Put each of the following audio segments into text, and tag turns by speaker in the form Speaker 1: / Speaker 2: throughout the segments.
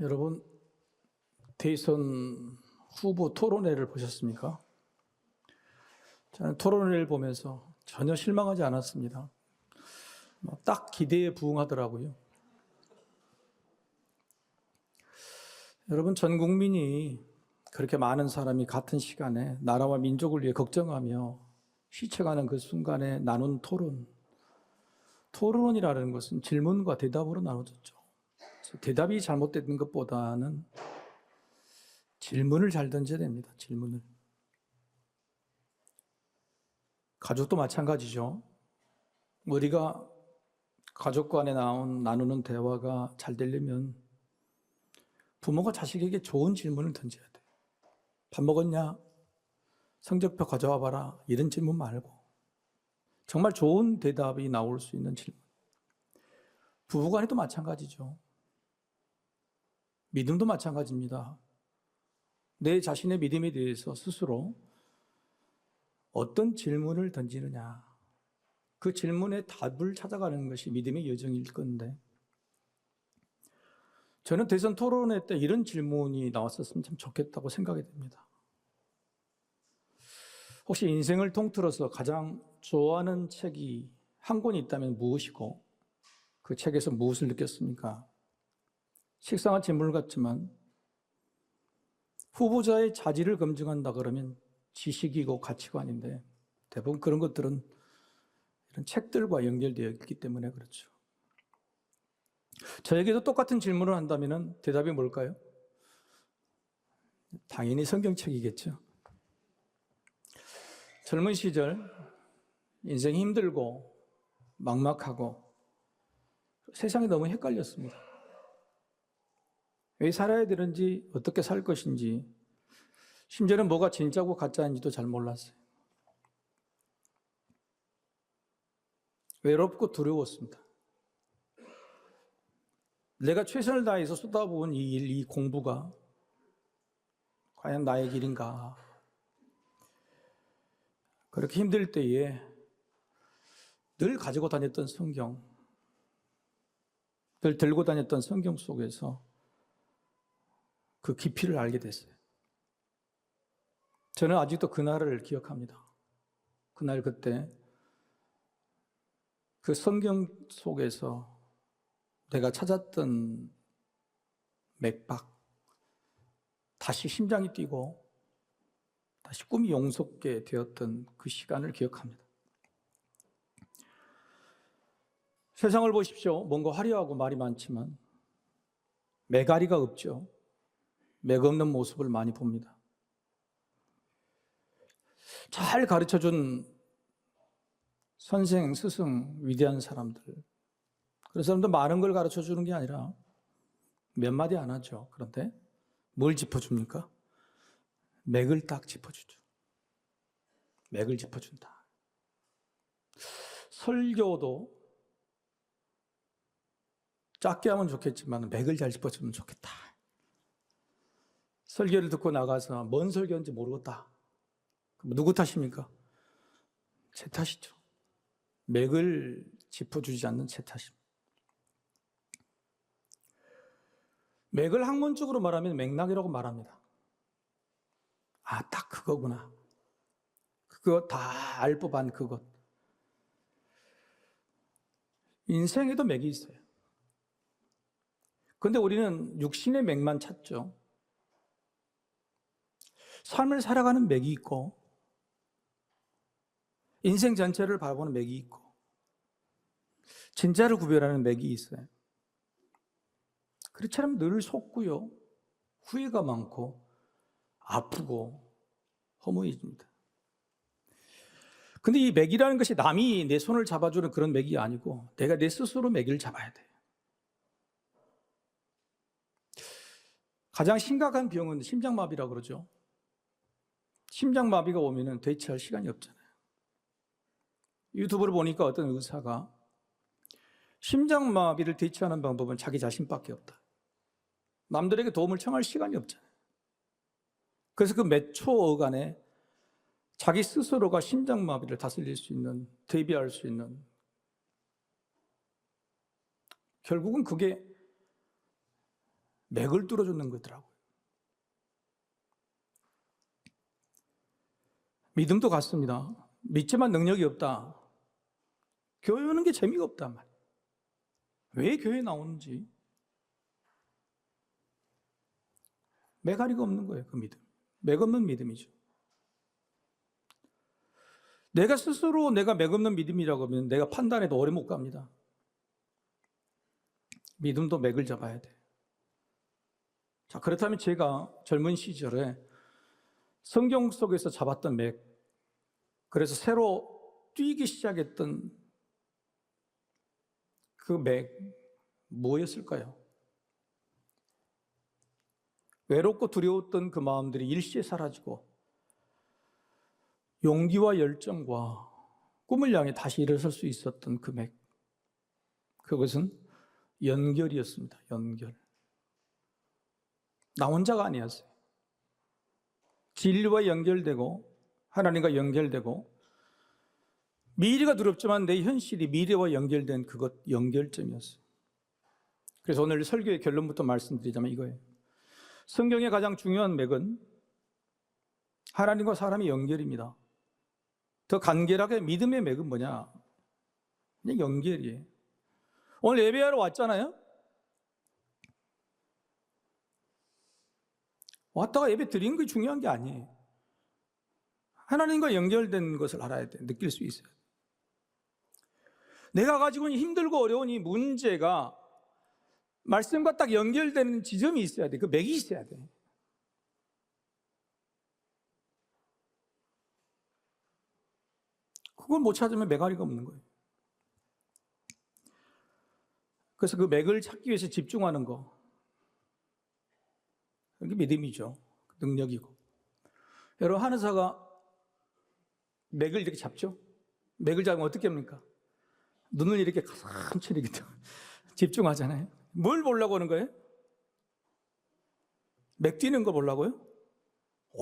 Speaker 1: 여러분, 대선 후보 토론회를 보셨습니까? 저는 토론회를 보면서 전혀 실망하지 않았습니다. 딱 기대에 부응하더라고요. 여러분, 전 국민이 그렇게 많은 사람이 같은 시간에 나라와 민족을 위해 걱정하며 시쳐가는 그 순간에 나눈 토론이라는 것은 질문과 대답으로 나눠졌죠. 대답이 잘못된 것보다는 질문을 잘 던져야 됩니다. 질문을. 가족도 마찬가지죠. 우리가 가족 간에 나누는 대화가 잘 되려면 부모가 자식에게 좋은 질문을 던져야 돼요. 밥 먹었냐? 성적표 가져와 봐라. 이런 질문 말고 정말 좋은 대답이 나올 수 있는 질문. 부부간에도 마찬가지죠. 믿음도 마찬가지입니다. 내 자신의 믿음에 대해서 스스로 어떤 질문을 던지느냐, 그 질문에 답을 찾아가는 것이 믿음의 여정일 건데, 저는 대선 토론회 때 이런 질문이 나왔었으면 참 좋겠다고 생각이 됩니다. 혹시 인생을 통틀어서 가장 좋아하는 책이 한 권이 있다면 무엇이고 그 책에서 무엇을 느꼈습니까? 식상한 질문 같지만 후보자의 자질을 검증한다 그러면 지식이고 가치관인데 대부분 그런 것들은 이런 책들과 연결되어 있기 때문에 그렇죠. 저에게도 똑같은 질문을 한다면 대답이 뭘까요? 당연히 성경책이겠죠. 젊은 시절 인생이 힘들고 막막하고 세상이 너무 헷갈렸습니다. 왜 살아야 되는지, 어떻게 살 것인지, 심지어는 뭐가 진짜고 가짜인지도 잘 몰랐어요. 외롭고 두려웠습니다. 내가 최선을 다해서 쏟아부은 이 일, 이 공부가 과연 나의 길인가? 그렇게 힘들 때에 늘 가지고 다녔던 성경, 늘 들고 다녔던 성경 속에서 그 깊이를 알게 됐어요. 저는 아직도 그날을 기억합니다. 그날 그때 그 성경 속에서 내가 찾았던 맥박, 다시 심장이 뛰고 다시 꿈이 용솟게 되었던 그 시간을 기억합니다. 세상을 보십시오. 뭔가 화려하고 말이 많지만 매가리가 없죠. 맥 없는 모습을 많이 봅니다. 잘 가르쳐준 선생, 스승, 위대한 사람들, 그런 사람들 많은 걸 가르쳐주는 게 아니라 몇 마디 안 하죠. 그런데 뭘 짚어줍니까? 맥을 딱 짚어주죠. 맥을 짚어준다. 설교도 짧게 하면 좋겠지만 맥을 잘 짚어주면 좋겠다. 설교를 듣고 나가서 뭔 설교인지 모르겠다. 그럼 누구 탓입니까? 제 탓이죠. 맥을 짚어주지 않는 제 탓입니다. 맥을 학문적으로 말하면 맥락이라고 말합니다. 아, 딱 그거구나. 그거 다 알 법한 그것. 인생에도 맥이 있어요. 그런데 우리는 육신의 맥만 찾죠. 삶을 살아가는 맥이 있고 인생 전체를 바라보는 맥이 있고 진짜를 구별하는 맥이 있어요. 그렇지 않으면 늘 속고요, 후회가 많고 아프고 허무해집니다. 근데 이 맥이라는 것이 남이 내 손을 잡아주는 그런 맥이 아니고 내가 내 스스로 맥을 잡아야 돼요. 가장 심각한 병은 심장마비라고 그러죠. 심장마비가 오면 대처할 시간이 없잖아요. 유튜브를 보니까 어떤 의사가 심장마비를 대처하는 방법은 자기 자신밖에 없다. 남들에게 도움을 청할 시간이 없잖아요. 그래서 그 몇 초간에 자기 스스로가 심장마비를 다스릴 수 있는, 대비할 수 있는, 결국은 그게 맥을 뚫어주는 거더라고요. 믿음도 같습니다. 믿지만 능력이 없다. 교회 오는 게 재미가 없단 말이에요. 왜 교회에 나오는지 매가리가 없는 거예요. 그 믿음. 맥 없는 믿음이죠. 내가 스스로 내가 맥 없는 믿음이라고 하면 내가 판단해도 오래 못 갑니다. 믿음도 맥을 잡아야 돼. 자, 그렇다면 제가 젊은 시절에 성경 속에서 잡았던 맥, 그래서 새로 뛰기 시작했던 그 맥, 뭐였을까요? 외롭고 두려웠던 그 마음들이 일시에 사라지고 용기와 열정과 꿈을 향해 다시 일어설 수 있었던 그 맥, 그것은 연결이었습니다. 연결. 나 혼자가 아니었어요. 진리와 연결되고 하나님과 연결되고 미래가 두렵지만 내 현실이 미래와 연결된 그것 연결점이었어요. 그래서 오늘 설교의 결론부터 말씀드리자면 이거예요. 성경의 가장 중요한 맥은 하나님과 사람의 연결입니다. 더 간결하게 믿음의 맥은 뭐냐? 그냥 연결이에요. 오늘 예배하러 왔잖아요. 왔다가 예배 드리는 게 중요한 게 아니에요. 하나님과 연결된 것을 알아야 돼. 느낄 수 있어요. 내가 가지고 있는 힘들고 어려운 이 문제가 말씀과 딱 연결되는 지점이 있어야 돼. 그 맥이 있어야 돼. 그걸 못 찾으면 매가리가 없는 거예요. 그래서 그 맥을 찾기 위해서 집중하는 거, 그게 믿음이죠. 능력이고. 여러분, 한의사가 맥을 이렇게 잡죠? 맥을 잡으면 어떻게 합니까? 눈을 이렇게 가만히 이렇게 집중하잖아요. 뭘 보려고 하는 거예요? 맥 뛰는 거 보려고요?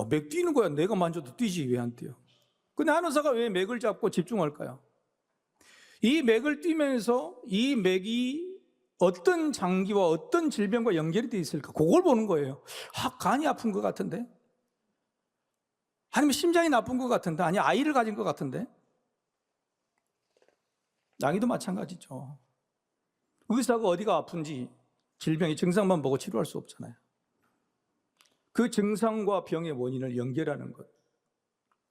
Speaker 1: 맥 뛰는 거야. 내가 만져도 뛰지 왜 안 뛰어? 근데 한의사가 왜 맥을 잡고 집중할까요? 이 맥을 뛰면서 이 맥이 어떤 장기와 어떤 질병과 연결이 되어 있을까? 그걸 보는 거예요. 간이 아픈 것 같은데? 아니면 심장이 나쁜 것 같은데? 아니, 아이를 가진 것 같은데? 양이도 마찬가지죠. 의사가 어디가 아픈지 질병의 증상만 보고 치료할 수 없잖아요. 그 증상과 병의 원인을 연결하는 것.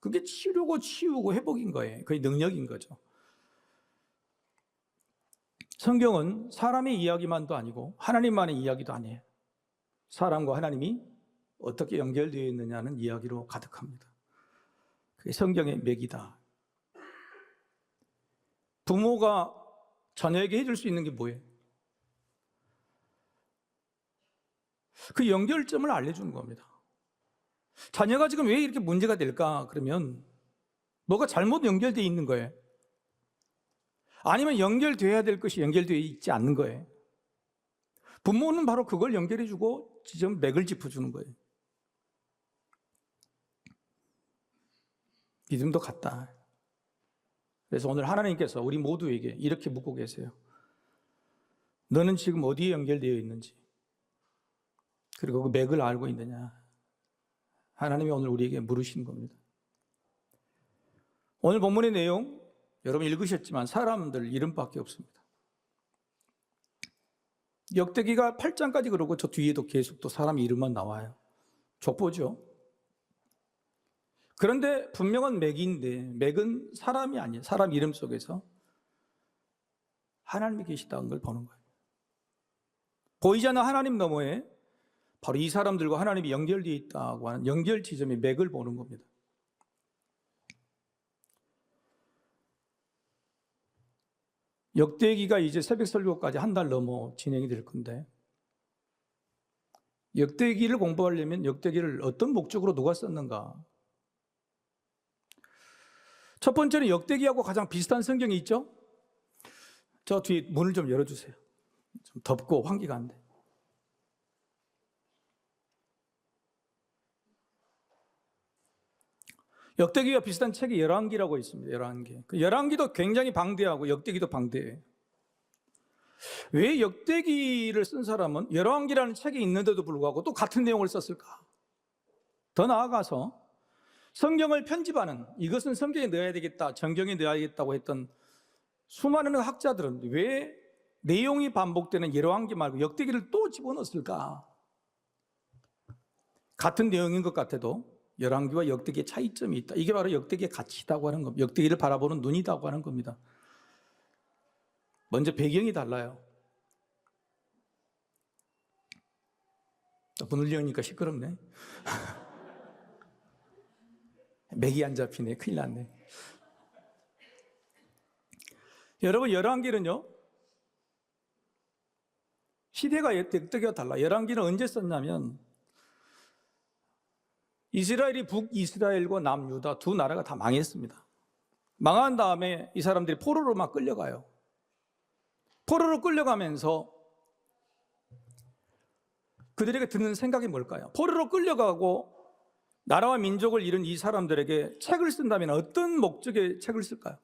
Speaker 1: 그게 치료고 치유고 회복인 거예요. 그게 능력인 거죠. 성경은 사람의 이야기만도 아니고 하나님만의 이야기도 아니에요. 사람과 하나님이 어떻게 연결되어 있느냐는 이야기로 가득합니다. 그게 성경의 맥이다. 부모가 자녀에게 해줄 수 있는 게 뭐예요? 그 연결점을 알려주는 겁니다. 자녀가 지금 왜 이렇게 문제가 될까? 그러면 뭐가 잘못 연결되어 있는 거예요. 아니면 연결되어야 될 것이 연결되어 있지 않는 거예요. 부모는 바로 그걸 연결해주고 지금 맥을 짚어주는 거예요. 믿음도 같다. 그래서 오늘 하나님께서 우리 모두에게 이렇게 묻고 계세요. 너는 지금 어디에 연결되어 있는지, 그리고 그 맥을 알고 있느냐. 하나님이 오늘 우리에게 물으시는 겁니다. 오늘 본문의 내용 여러분 읽으셨지만 사람들 이름밖에 없습니다. 역대기가 8장까지 그러고 저 뒤에도 계속 또 사람 이름만 나와요. 족보죠. 그런데 분명한 맥인데 맥은 사람이 아니에요. 사람 이름 속에서 하나님이 계시다는 걸 보는 거예요. 보이지 않는 하나님 너머에 바로 이 사람들과 하나님이 연결되어 있다고 하는 연결 지점의 맥을 보는 겁니다. 역대기가 이제 새벽 설교까지 한 달 넘어 진행이 될 건데, 역대기를 공부하려면 역대기를 어떤 목적으로 누가 썼는가? 첫 번째는 역대기하고 가장 비슷한 성경이 있죠? 저 뒤에 문을 좀 열어주세요. 좀 덥고 환기가 안 돼. 역대기와 비슷한 책이 열왕기라고 있습니다. 열왕기. 그 열왕기도 굉장히 방대하고 역대기도 방대해요. 왜 역대기를 쓴 사람은 열왕기라는 책이 있는데도 불구하고 또 같은 내용을 썼을까? 더 나아가서 성경을 편집하는, 이것은 성경에 넣어야 되겠다, 정경에 넣어야 되겠다고 했던 수많은 학자들은 왜 내용이 반복되는 열왕기 말고 역대기를 또 집어넣었을까? 같은 내용인 것 같아도 열왕기와 역대기의 차이점이 있다. 이게 바로 역대기의 가치다고 하는 겁니다. 역대기를 바라보는 눈이라고 하는 겁니다. 먼저 배경이 달라요. 문을 여니까 시끄럽네. 맥이 안 잡히네. 큰일 났네. 여러분, 열왕기는요, 시대가 역대기와 달라. 열왕기는 언제 썼냐면 이스라엘이 북이스라엘과 남유다 두 나라가 다 망했습니다. 망한 다음에 이 사람들이 포로로 막 끌려가요. 포로로 끌려가면서 그들에게 드는 생각이 뭘까요? 포로로 끌려가고 나라와 민족을 잃은 이 사람들에게 책을 쓴다면 어떤 목적의 책을 쓸까요?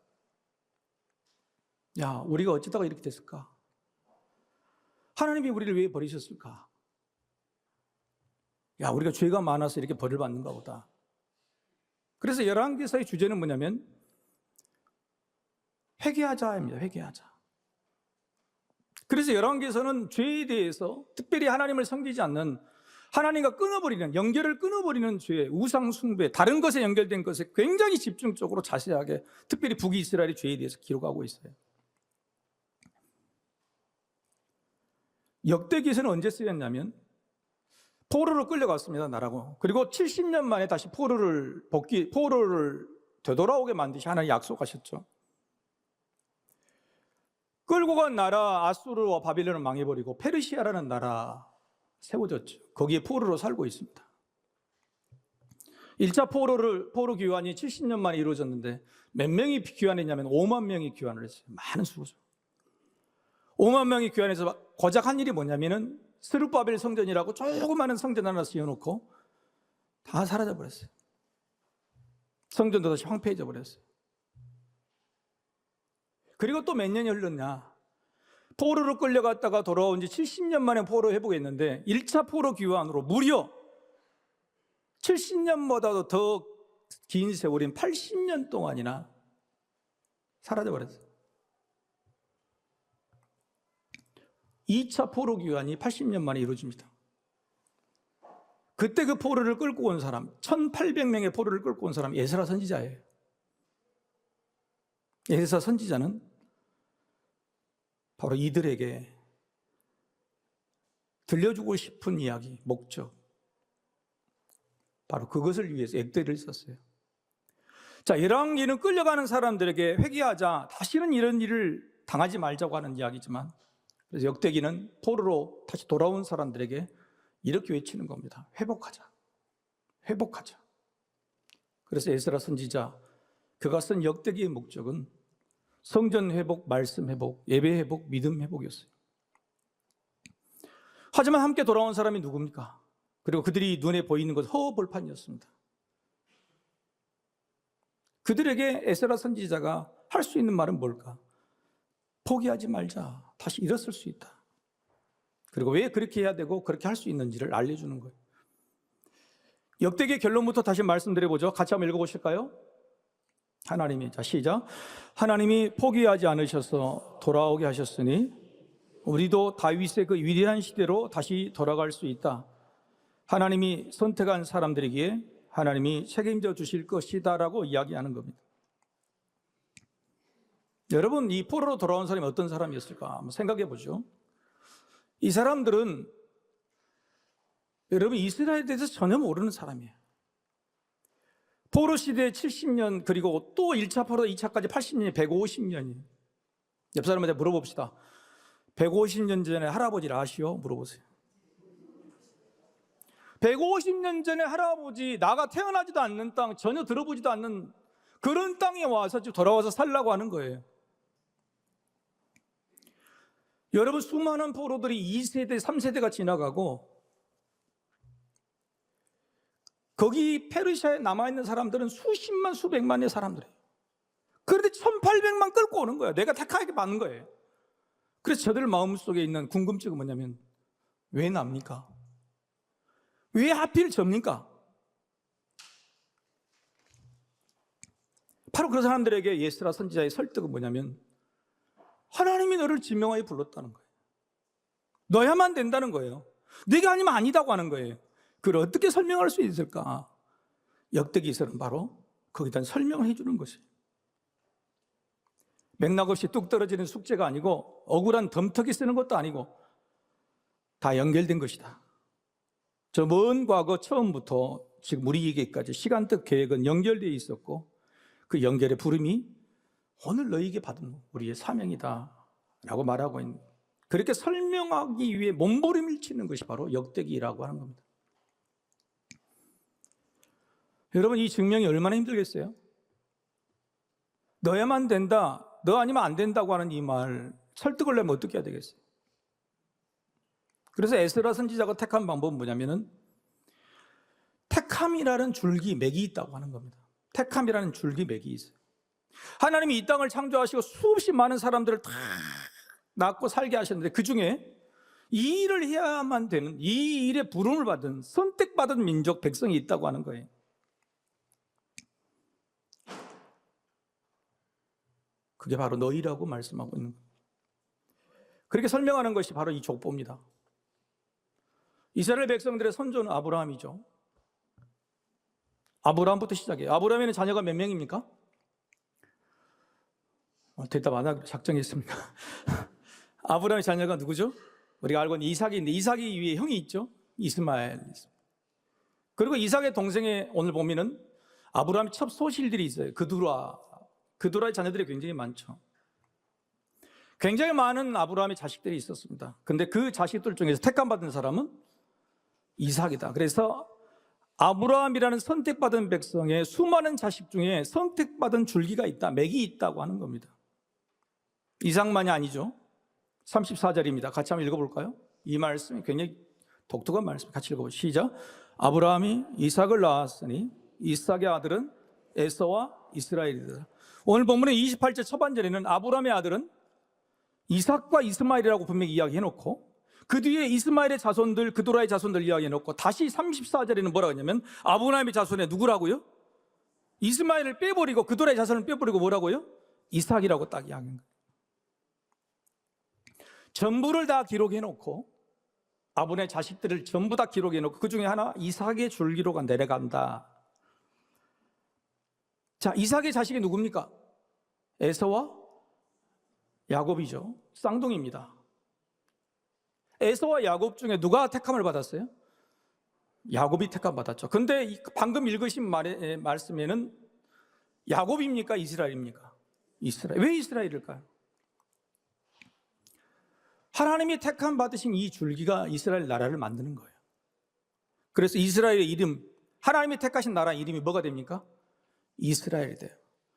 Speaker 1: 야, 우리가 어쩌다가 이렇게 됐을까? 하나님이 우리를 왜 버리셨을까? 야, 우리가 죄가 많아서 이렇게 벌을 받는가 보다. 그래서 열왕기서의 주제는 뭐냐면 회개하자입니다. 회개하자. 그래서 열왕기에서는 죄에 대해서 특별히 하나님을 섬기지 않는, 하나님과 끊어버리는, 연결을 끊어버리는 죄, 우상 숭배, 다른 것에 연결된 것에 굉장히 집중적으로 자세하게 특별히 북이스라엘의 죄에 대해서 기록하고 있어요. 역대기에서는 언제 쓰였냐면 포로로 끌려갔습니다, 나라고. 그리고 70년 만에 다시 포로를 되돌아오게 만드시 하나님 약속하셨죠. 끌고 간 나라 아수르와 바빌론은 망해버리고 페르시아라는 나라 세워졌죠. 거기에 포로로 살고 있습니다. 1차 포로 귀환이 70년 만에 이루어졌는데 몇 명이 귀환했냐면 5만 명이 귀환을 했어요. 많은 수고죠. 5만 명이 귀환해서 고작 한 일이 뭐냐면은 스룹바벨 성전이라고 조그마한 성전 하나 씌워놓고 다 사라져버렸어요. 성전도 다시 황폐해져 버렸어요. 그리고 또 몇 년이 흘렀냐, 포로로 끌려갔다가 돌아온 지 70년 만에 포로 회복했는데 1차 포로 귀환으로 무려 70년보다도 더 긴 세월인 80년 동안이나 사라져버렸어요. 2차 포로 귀환이 80년 만에 이루어집니다. 그때 그 포로를 끌고 온 사람, 1800명의 포로를 끌고 온 사람이 에스라 선지자예요. 에스라 선지자는 바로 이들에게 들려주고 싶은 이야기, 목적, 바로 그것을 위해서 역대기를 썼어요. 자, 열왕기는 끌려가는 사람들에게 회개하자, 다시는 이런 일을 당하지 말자고 하는 이야기지만, 그래서 역대기는 포로로 다시 돌아온 사람들에게 이렇게 외치는 겁니다. 회복하자. 회복하자. 그래서 에스라 선지자, 그가 쓴 역대기의 목적은 성전 회복, 말씀 회복, 예배 회복, 믿음 회복이었어요. 하지만 함께 돌아온 사람이 누굽니까? 그리고 그들이 눈에 보이는 것 허허벌판이었습니다. 그들에게 에스라 선지자가 할 수 있는 말은 뭘까? 포기하지 말자. 다시 일어설 수 있다. 그리고 왜 그렇게 해야 되고 그렇게 할 수 있는지를 알려주는 거예요. 역대기의 결론부터 다시 말씀드려보죠. 같이 한번 읽어보실까요? 하나님이, 자 시작. 하나님이 포기하지 않으셔서 돌아오게 하셨으니 우리도 다윗의 그 위대한 시대로 다시 돌아갈 수 있다. 하나님이 선택한 사람들에게 하나님이 책임져 주실 것이다라고 이야기하는 겁니다. 여러분, 이 포로로 돌아온 사람이 어떤 사람이었을까 한번 생각해 보죠. 이 사람들은 여러분 이스라엘에 대해서 전혀 모르는 사람이에요. 포로 시대 70년, 그리고 또 1차 포로 2차까지 80년이 150년이에요. 옆 사람한테 물어봅시다. 150년 전에 할아버지를 아시오? 물어보세요. 150년 전에 할아버지, 나가 태어나지도 않는 땅, 전혀 들어보지도 않는 그런 땅에 와서 지금 돌아와서 살라고 하는 거예요. 여러분, 수많은 포로들이 2세대, 3세대가 지나가고 거기 페르시아에 남아있는 사람들은 수십만, 수백만의 사람들이에요. 그런데 1800만 끌고 오는 거예요. 내가 택하게 받는 거예요. 그래서 저들 마음속에 있는 궁금증은 뭐냐면 왜 납니까? 왜 하필 접니까? 바로 그 사람들에게 예스라 선지자의 설득은 뭐냐면 하나님이 너를 지명하여 불렀다는 거예요. 너야만 된다는 거예요. 네가 아니면 아니다고 하는 거예요. 그걸 어떻게 설명할 수 있을까? 역대기서는 바로 거기에 대한 설명을 해주는 것이에요. 맥락 없이 뚝 떨어지는 숙제가 아니고 억울한 덤터기 쓰는 것도 아니고 다 연결된 것이다. 저 먼 과거 처음부터 지금 우리에게까지 시간적 계획은 연결되어 있었고 그 연결의 부름이 오늘 너희에게 받은 우리의 사명이다 라고 말하고 있는, 그렇게 설명하기 위해 몸부림을 치는 것이 바로 역대기라고 하는 겁니다. 여러분, 이 증명이 얼마나 힘들겠어요? 너야만 된다, 너 아니면 안 된다고 하는 이 말 설득을 내면 어떻게 해야 되겠어요? 그래서 에스라 선지자가 택한 방법은 뭐냐면은 택함이라는 줄기 맥이 있다고 하는 겁니다. 택함이라는 줄기 맥이 있어요. 하나님이 이 땅을 창조하시고 수없이 많은 사람들을 다 낳고 살게 하셨는데 그 중에 이 일을 해야만 되는, 이 일에 부름을 받은 선택받은 민족 백성이 있다고 하는 거예요. 그게 바로 너희라고 말씀하고 있는 거예요. 그렇게 설명하는 것이 바로 이 족보입니다. 이스라엘 백성들의 선조는 아브라함이죠. 아브라함부터 시작해요. 아브라함에는 자녀가 몇 명입니까? 대답 안 하기로 작정했습니다. 아브라함의 자녀가 누구죠? 우리가 알고 있는 이삭인데 이삭이 위에 형이 있죠. 이스마엘. 그리고 이삭의 동생에 오늘 보면은 아브라함의 첫 소실들이 있어요. 그두라의 자녀들이 굉장히 많죠. 굉장히 많은 아브라함의 자식들이 있었습니다. 근데 그 자식들 중에서 택함받은 사람은 이삭이다. 그래서 아브라함이라는 선택받은 백성의 수많은 자식 중에 선택받은 줄기가 있다, 맥이 있다고 하는 겁니다. 이삭만이 아니죠. 34절입니다. 같이 한번 읽어볼까요? 이 말씀이 굉장히 독특한 말씀. 같이 읽어보시죠. 시작. 아브라함이 이삭을 낳았으니 이삭의 아들은 에서와 이스라엘이다. 오늘 본문의 28절 초반절에는 아브라함의 아들은 이삭과 이스마엘이라고 분명히 이야기해놓고 그 뒤에 이스마엘의 자손들, 그도라의 자손들 이야기해놓고 다시 34절에는 뭐라고 하냐면 아브라함의 자손에 누구라고요? 이스마엘을 빼버리고 그도라의 자손을 빼버리고 뭐라고요? 이삭이라고 딱 이야기한 거예요. 전부를 다 기록해놓고 아브라함의 자식들을 전부 다 기록해놓고 그 중에 하나 이삭의 줄기로가 내려간다. 자, 이삭의 자식이 누굽니까? 에서와 야곱이죠. 쌍둥이입니다. 에서와 야곱 중에 누가 택함을 받았어요? 야곱이 택함 받았죠. 근데 방금 읽으신 말씀에는 야곱입니까? 이스라엘입니까? 이스라엘. 왜 이스라엘일까요? 하나님이 택함 받으신 이 줄기가 이스라엘 나라를 만드는 거예요. 그래서 이스라엘의 이름, 하나님이 택하신 나라 이름이 뭐가 됩니까? 이스라엘이 돼요.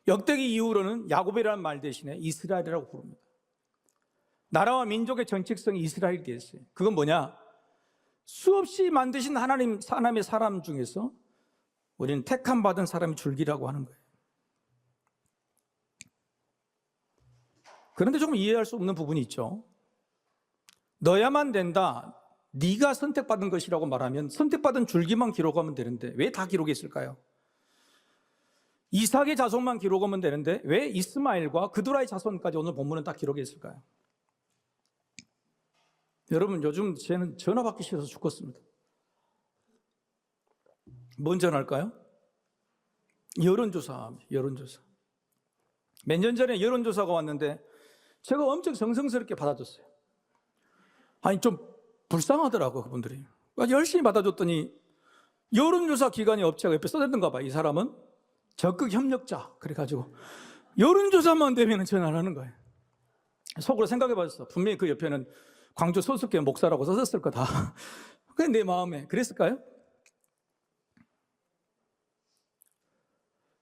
Speaker 1: 역대기 이후로는 야곱이라는 말 대신에 이스라엘이라고 부릅니다. 나라와 민족의 정체성이 이스라엘이 됐어요. 그건 뭐냐? 수없이 만드신 하나님의 사람 중에서 우리는 택함 받은 사람이 줄기라고 하는 거예요. 그런데 조금 이해할 수 없는 부분이 있죠. 너야만 된다, 네가 선택받은 것이라고 말하면 선택받은 줄기만 기록하면 되는데 왜 다 기록했을까요? 이삭의 자손만 기록하면 되는데 왜 이스마엘과 그두라의 자손까지 오늘 본문은 다 기록했을까요? 여러분, 요즘 쟤는 전화 받기 싫어서 죽겠습니다. 뭔 전화할까요? 여론조사. 몇 년 전에 여론조사가 왔는데 제가 엄청 정성스럽게 받아줬어요. 아니, 좀 불쌍하더라고, 그분들이. 열심히 받아줬더니 여론조사 기관의 업체가 옆에 써댔던가 봐. 이 사람은 적극 협력자. 그래가지고 여론조사만 되면 전화 안 하는 거예요. 속으로 생각해봤어. 분명히 그 옆에는 광주 소속교 목사라고 썼을 거다. 그게 내 마음에 그랬을까요?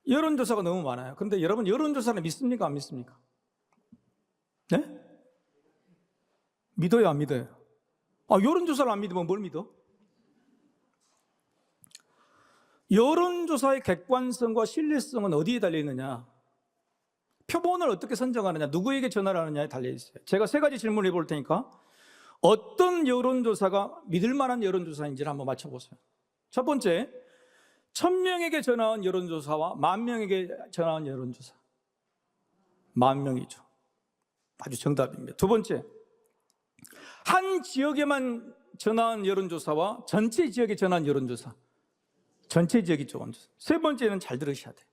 Speaker 1: 여론조사가 너무 많아요. 근데 여러분, 여론조사는 믿습니까? 안 믿습니까? 네? 믿어요, 안 믿어요? 여론조사를 안 믿으면 뭘 믿어? 여론조사의 객관성과 신뢰성은 어디에 달려있느냐? 표본을 어떻게 선정하느냐, 누구에게 전화를 하느냐에 달려있어요. 제가 세 가지 질문을 해볼 테니까 어떤 여론조사가 믿을 만한 여론조사인지를 한번 맞춰보세요. 첫 번째, 1000명에게 전화한 여론조사와 10,000명에게 전화한 여론조사. 10,000명이죠. 아주 정답입니다. 두 번째, 한 지역에만 전화한 여론조사와 전체 지역에 전화한 여론조사. 전체 지역이 여론조사. 세 번째는 잘 들으셔야 돼요.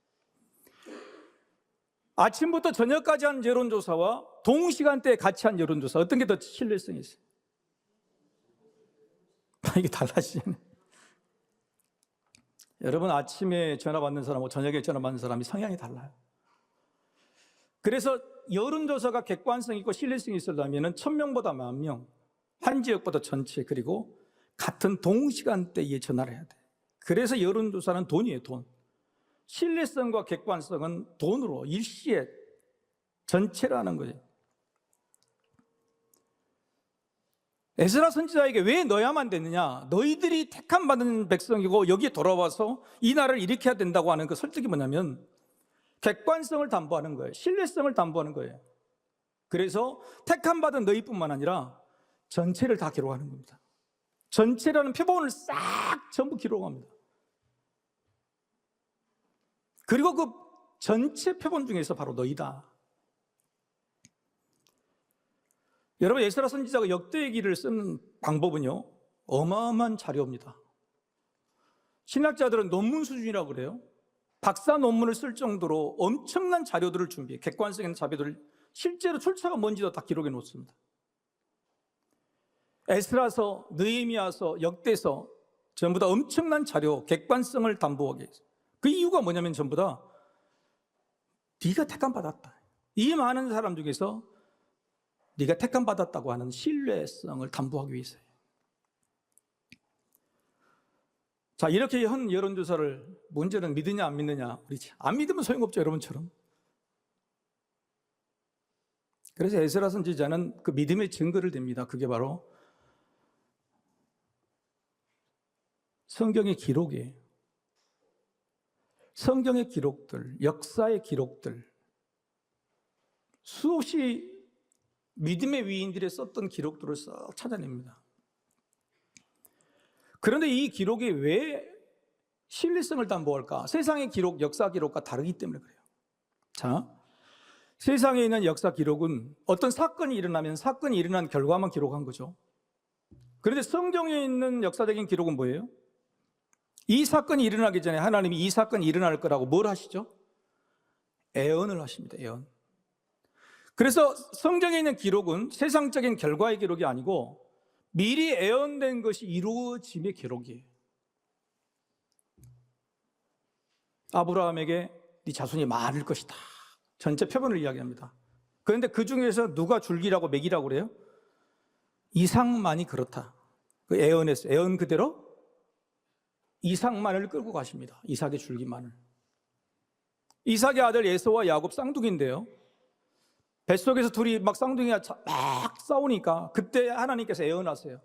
Speaker 1: 아침부터 저녁까지 한 여론조사와 동시간대에 같이 한 여론조사, 어떤 게 더 신뢰성이 있어요? 이게 달라지잖아요. 여러분, 아침에 전화 받는 사람하고 저녁에 전화 받는 사람이 성향이 달라요. 그래서 여론조사가 객관성 있고 신뢰성이 있으려면 1000명보다 10,000명, 한 지역보다 전체, 그리고 같은 동시간대에 전화를 해야 돼. 그래서 여론조사는 돈이에요, 돈. 신뢰성과 객관성은 돈으로 일시에 전체를 하는 거죠. 에스라 선지자에게 왜 넣어야만 됐느냐? 너희들이 택함 받은 백성이고 여기에 돌아와서 이 나라를 일으켜야 된다고 하는 그 설득이 뭐냐면 객관성을 담보하는 거예요. 신뢰성을 담보하는 거예요. 그래서 택함 받은 너희뿐만 아니라 전체를 다 기록하는 겁니다. 전체라는 표본을 싹 전부 기록합니다. 그리고 그 전체 표본 중에서 바로 너희다. 여러분, 에스라 선지자가 역대기를 쓰는 방법은요, 어마어마한 자료입니다. 신학자들은 논문 수준이라고 그래요. 박사 논문을 쓸 정도로 엄청난 자료들을 준비해, 객관성 있는 자료들을 실제로 출처가 뭔지도 다 기록해 놓습니다. 에스라서, 느헤미야서, 역대서 전부 다 엄청난 자료, 객관성을 담보하게 했어요. 그 이유가 뭐냐면 전부 다 네가 택함 받았다. 이 많은 사람 중에서 네가 택함 받았다고 하는 신뢰성을 담보하기 위해서예요. 자, 이렇게 한 여론조사를 문제는 믿느냐 안 믿느냐, 우리 안 믿으면 소용없죠, 여러분처럼. 그래서 에스라 선지자는 그 믿음의 증거를 댑니다. 그게 바로 성경의 기록이에요. 성경의 기록들, 역사의 기록들, 수없이 믿음의 위인들이 썼던 기록들을 싹 찾아냅니다. 그런데 이 기록이 왜 신뢰성을 담보할까? 세상의 기록, 역사 기록과 다르기 때문에 그래요. 자, 세상에 있는 역사 기록은 어떤 사건이 일어나면 사건이 일어난 결과만 기록한 거죠. 그런데 성경에 있는 역사적인 기록은 뭐예요? 이 사건이 일어나기 전에 하나님이 이 사건이 일어날 거라고 뭘 하시죠? 예언을 하십니다. 예언. 그래서 성경에 있는 기록은 세상적인 결과의 기록이 아니고 미리 예언된 것이 이루어짐의 기록이에요. 아브라함에게 네 자손이 많을 것이다. 전체 표본을 이야기합니다. 그런데 그 중에서 누가 줄기라고 맥이라고 그래요? 이삭만이 그렇다. 그 예언했어요. 예언 그대로 이삭만을 끌고 가십니다. 이삭의 줄기만을. 이삭의 아들 에서와 야곱 쌍둥이인데요, 뱃속에서 둘이 막 쌍둥이가 막 싸우니까 그때 하나님께서 예언하세요.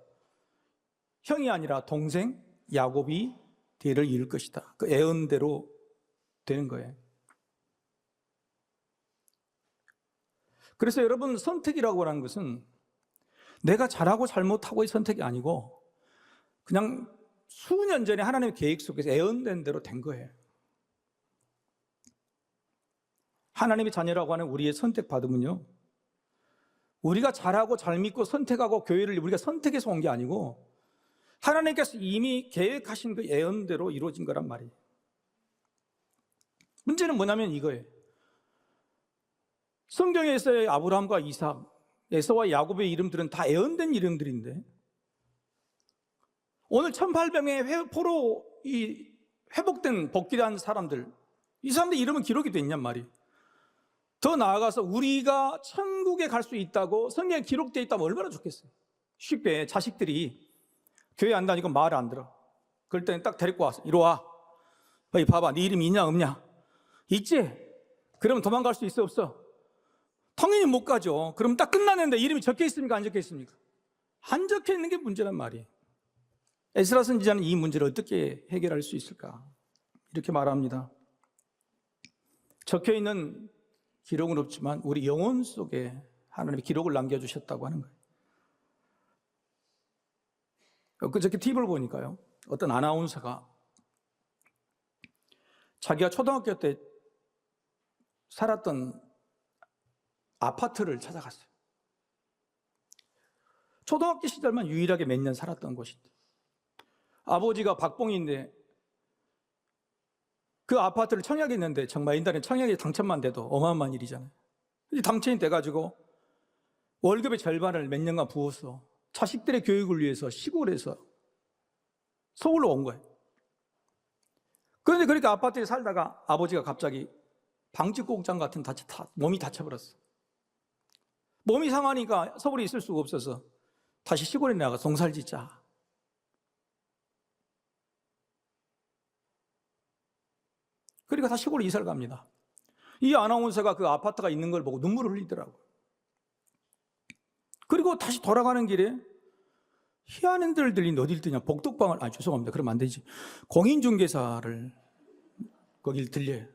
Speaker 1: 형이 아니라 동생 야곱이 뒤를 이을 것이다. 그 예언대로 되는 거예요. 그래서 여러분, 선택이라고 하는 것은 내가 잘하고 잘못하고의 선택이 아니고 그냥 수년 전에 하나님의 계획 속에서 예언된 대로 된 거예요. 하나님의 자녀라고 하는 우리의 선택받음은요, 우리가 잘하고 잘 믿고 선택하고 교회를 우리가 선택해서 온 게 아니고 하나님께서 이미 계획하신 그 예언대로 이루어진 거란 말이에요. 문제는 뭐냐면 이거예요. 성경에서의 아브라함과 이삭, 에서와 야곱의 이름들은 다 예언된 이름들인데 오늘 1800명의 포로 회복된 복귀한 사람들, 이 사람들 이름은 기록이 돼 있냔 말이에요. 더 나아가서 우리가 천국에 갈 수 있다고 성경에 기록되어 있다면 얼마나 좋겠어요. 쉽게 자식들이 교회 안 다니고 말 안 들어. 그럴 때는 딱 데리고 와서 이리 와. 여기 봐봐, 네 이름이 있냐 없냐? 있지? 그러면 도망갈 수 있어 없어? 당연히 못 가죠. 그럼 딱 끝났는데 이름이 적혀 있습니까 안 적혀 있습니까? 안 적혀 있는 게 문제란 말이에요. 에스라 선지자는 이 문제를 어떻게 해결할 수 있을까? 이렇게 말합니다. 적혀 있는 기록은 없지만 우리 영혼 속에 하나님이 기록을 남겨주셨다고 하는 거예요. 그저께 TV를 보니까요, 어떤 아나운서가 자기가 초등학교 때 살았던 아파트를 찾아갔어요. 초등학교 시절만 유일하게 몇 년 살았던 곳인데, 아버지가 박봉인데 그 아파트를 청약했는데, 정말 옛날에 청약에 당첨만 돼도 어마어마한 일이잖아요. 당첨이 돼가지고 월급의 절반을 몇 년간 부어서 자식들의 교육을 위해서 시골에서 서울로 온 거예요. 그런데 그렇게 아파트에 살다가 아버지가 갑자기 방직곡장 같은 몸이 다쳐버렸어. 몸이 상하니까 서울에 있을 수가 없어서 다시 시골에 나가 농사를 짓자. 그러니까 다 시골로 이사를 갑니다. 이 아나운서가 그 아파트가 있는 걸 보고 눈물을 흘리더라고요. 그리고 다시 돌아가는 길에 희한한 데를 들린 어딜 뜨냐, 복덕방을, 죄송합니다, 그러면 안 되지, 공인중개사를 거길 들려요.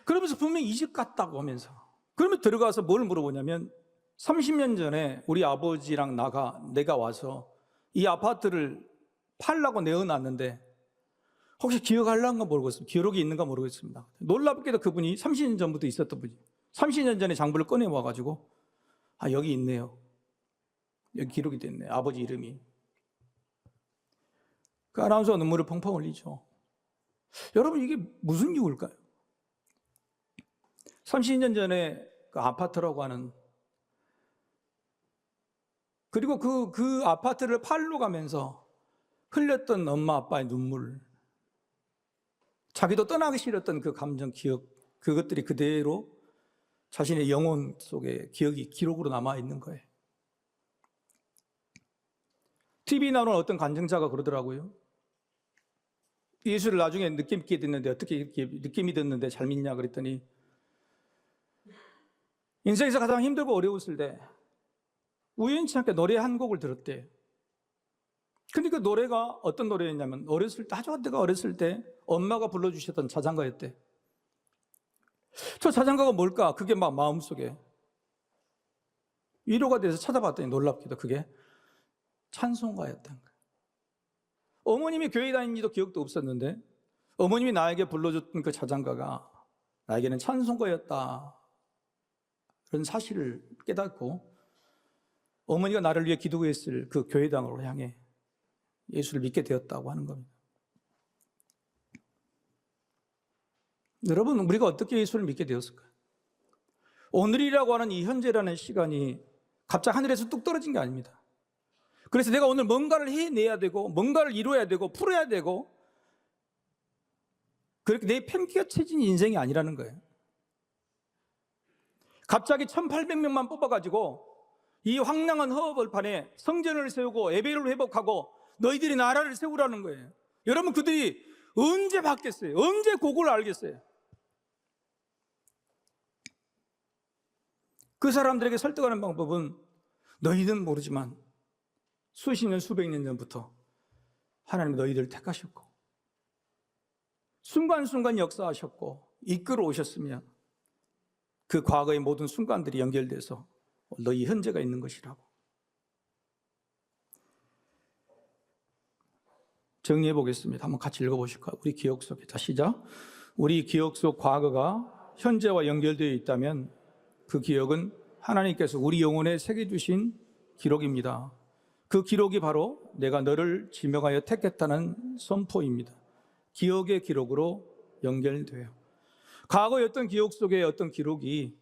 Speaker 1: 그러면서 분명히 이 집 같다고 하면서, 그러면 들어가서 뭘 물어보냐면, 30년 전에 우리 아버지랑 내가 와서 이 아파트를 팔라고 내어놨는데 혹시 기억하려는가 모르겠습니다. 기록이 있는가 모르겠습니다. 놀랍게도 그분이 30년 전부터 있었던 분이 30년 전에 장부를 꺼내 와가지고, 여기 있네요. 여기 기록이 됐네. 아버지 이름이. 그 아나운서가 눈물을 펑펑 흘리죠. 여러분, 이게 무슨 이유일까요? 30년 전에 그 아파트라고 하는, 그리고 그 아파트를 팔러 가면서 흘렸던 엄마 아빠의 눈물, 자기도 떠나기 싫었던 그 감정, 기억, 그것들이 그대로 자신의 영혼 속에 기록으로 남아있는 거예요. TV 나오는 어떤 간증자가 그러더라고요. 예수를 나중에 느낌 있게 듣는데, 어떻게 이렇게 느낌이 듣는데 잘 믿냐 그랬더니, 인생에서 가장 힘들고 어려웠을 때 우연치 않게 노래 한 곡을 들었대요. 근데 그 노래가 어떤 노래였냐면, 내가 어렸을 때 엄마가 불러주셨던 자장가였대. 저 자장가가 뭘까? 그게 막 마음속에 위로가 돼서 찾아봤더니 놀랍게도 그게 찬송가였던 거예요. 어머님이 교회 다니지도 기억도 없었는데 어머님이 나에게 불러줬던 그 자장가가 나에게는 찬송가였다, 그런 사실을 깨닫고 어머니가 나를 위해 기도했을 그 교회당으로 향해 예수를 믿게 되었다고 하는 겁니다. 여러분, 우리가 어떻게 예수를 믿게 되었을까요? 오늘이라고 하는 이 현재라는 시간이 갑자기 하늘에서 뚝 떨어진 게 아닙니다. 그래서 내가 오늘 뭔가를 해내야 되고, 뭔가를 이루어야 되고, 풀어야 되고, 그렇게 내 편견체진 인생이 아니라는 거예요. 갑자기 1800명만 뽑아가지고 이 황량한 허허벌판에 성전을 세우고 예배를 회복하고 너희들이 나라를 세우라는 거예요. 여러분, 그들이 언제 받겠어요? 언제 그걸 알겠어요? 그 사람들에게 설득하는 방법은, 너희는 모르지만 수십 년, 수백 년 전부터 하나님이 너희들을 택하셨고 순간순간 역사하셨고 이끌어 오셨으면 그 과거의 모든 순간들이 연결돼서 너희 현재가 있는 것이라고. 정리해 보겠습니다. 한번 같이 읽어보실까요? 우리 기억 속에. 자, 시작. 우리 기억 속 과거가 현재와 연결되어 있다면 그 기억은 하나님께서 우리 영혼에 새겨주신 기록입니다. 그 기록이 바로 내가 너를 지명하여 택했다는 선포입니다. 기억의 기록으로 연결돼요. 과거의 어떤 기억 속에 어떤 기록이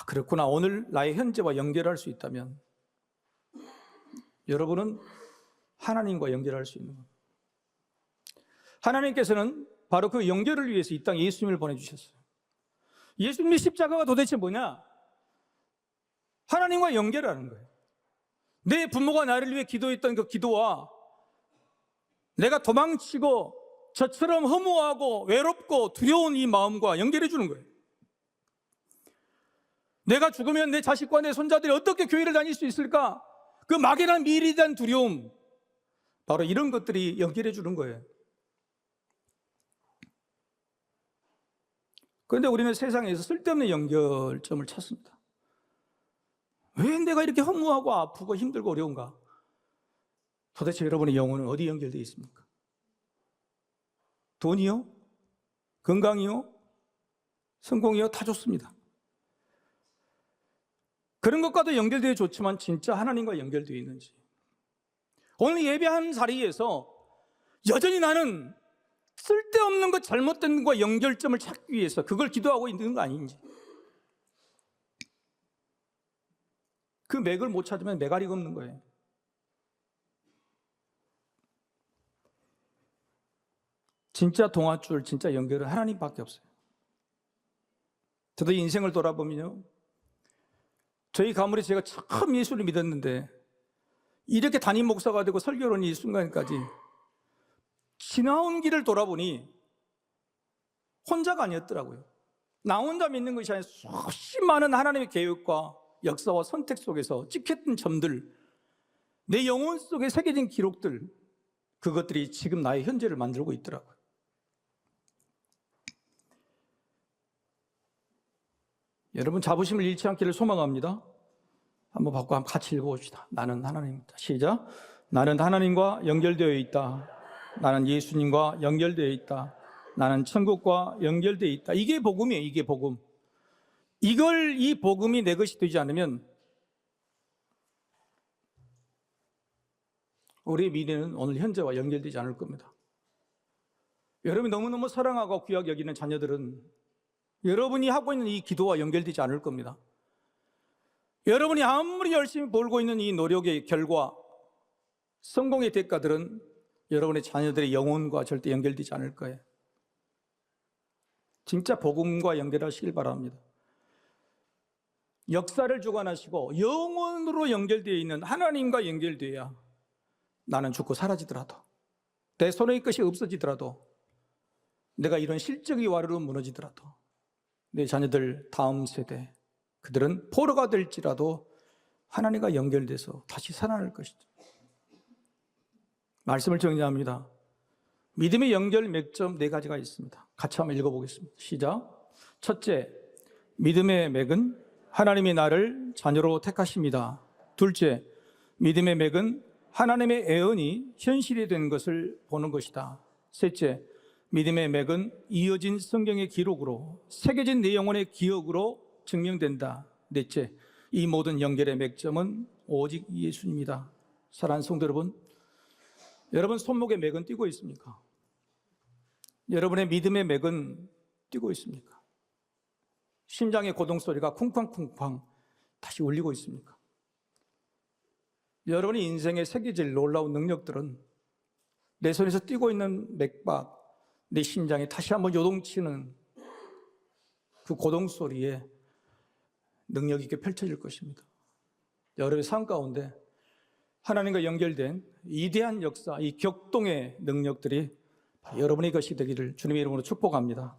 Speaker 1: 그렇구나, 오늘 나의 현재와 연결할 수 있다면 여러분은 하나님과 연결할 수 있는 겁니다. 하나님께서는 바로 그 연결을 위해서 이 땅에 예수님을 보내주셨어요. 예수님의 십자가가 도대체 뭐냐? 하나님과 연결하는 거예요. 내 부모가 나를 위해 기도했던 그 기도와 내가 도망치고 저처럼 허무하고 외롭고 두려운 이 마음과 연결해 주는 거예요. 내가 죽으면 내 자식과 내 손자들이 어떻게 교회를 다닐 수 있을까? 그 막연한 미래에 대한 두려움, 바로 이런 것들이 연결해 주는 거예요. 그런데 우리는 세상에서 쓸데없는 연결점을 찾습니다. 왜 내가 이렇게 허무하고 아프고 힘들고 어려운가? 도대체 여러분의 영혼은 어디 연결되어 있습니까? 돈이요? 건강이요? 성공이요? 다 좋습니다. 그런 것과도 연결되어 좋지만 진짜 하나님과 연결되어 있는지, 오늘 예배한 자리에서 여전히 나는 쓸데없는 것, 잘못된 것과 연결점을 찾기 위해서 그걸 기도하고 있는 거 아닌지, 그 맥을 못 찾으면 메가리가 없는 거예요. 진짜 동아줄, 진짜 연결은 하나님밖에 없어요. 저도 인생을 돌아보면요, 저희 가문에 제가 처음 예수를 믿었는데 이렇게 담임 목사가 되고 설교를 하는 이 순간까지 지나온 길을 돌아보니 혼자가 아니었더라고요. 나 혼자 믿는 것이 아니라 수십 많은 하나님의 계획과 역사와 선택 속에서 찍혔던 점들, 내 영혼 속에 새겨진 기록들, 그것들이 지금 나의 현재를 만들고 있더라고요. 여러분, 자부심을 잃지 않기를 소망합니다. 한번 바꿔 같이 읽어봅시다. 나는 하나님입니다. 시작. 나는 하나님과 연결되어 있다. 나는 예수님과 연결되어 있다. 나는 천국과 연결되어 있다. 이게 복음이에요. 이게 복음. 이 복음이 내 것이 되지 않으면 우리의 미래는 오늘 현재와 연결되지 않을 겁니다. 여러분이 너무너무 사랑하고 귀하게 여기는 자녀들은 여러분이 하고 있는 이 기도와 연결되지 않을 겁니다. 여러분이 아무리 열심히 벌고 있는 이 노력의 결과, 성공의 대가들은 여러분의 자녀들의 영혼과 절대 연결되지 않을 거예요. 진짜 복음과 연결하시길 바랍니다. 역사를 주관하시고 영혼으로 연결되어 있는 하나님과 연결되어야 나는 죽고 사라지더라도, 내 손의 것이 없어지더라도, 내가 이런 실적이 와르르 무너지더라도 내 자녀들 다음 세대, 그들은 포로가 될지라도 하나님과 연결돼서 다시 살아날 것이죠. 말씀을 정리합니다. 믿음의 연결 맥점 4가지가 있습니다. 같이 한번 읽어보겠습니다. 시작. 첫째, 믿음의 맥은 하나님이 나를 자녀로 택하십니다. 둘째, 믿음의 맥은 하나님의 애언이 현실이 된 것을 보는 것이다. 셋째, 믿음의 맥은 이어진 성경의 기록으로, 새겨진 내 영혼의 기억으로 증명된다. 넷째, 이 모든 연결의 맥점은 오직 예수님이다. 사랑하는 성도 여러분, 여러분 손목의 맥은 뛰고 있습니까? 여러분의 믿음의 맥은 뛰고 있습니까? 심장의 고동소리가 쿵쾅쿵쾅 다시 울리고 있습니까? 여러분의 인생에 새겨질 놀라운 능력들은 내 손에서 뛰고 있는 맥박, 내 심장에 다시 한번 요동치는 그 고동소리에 능력 있게 펼쳐질 것입니다. 여러분의 삶 가운데 하나님과 연결된 위대한 역사, 이 격동의 능력들이 여러분의 것이 되기를 주님의 이름으로 축복합니다.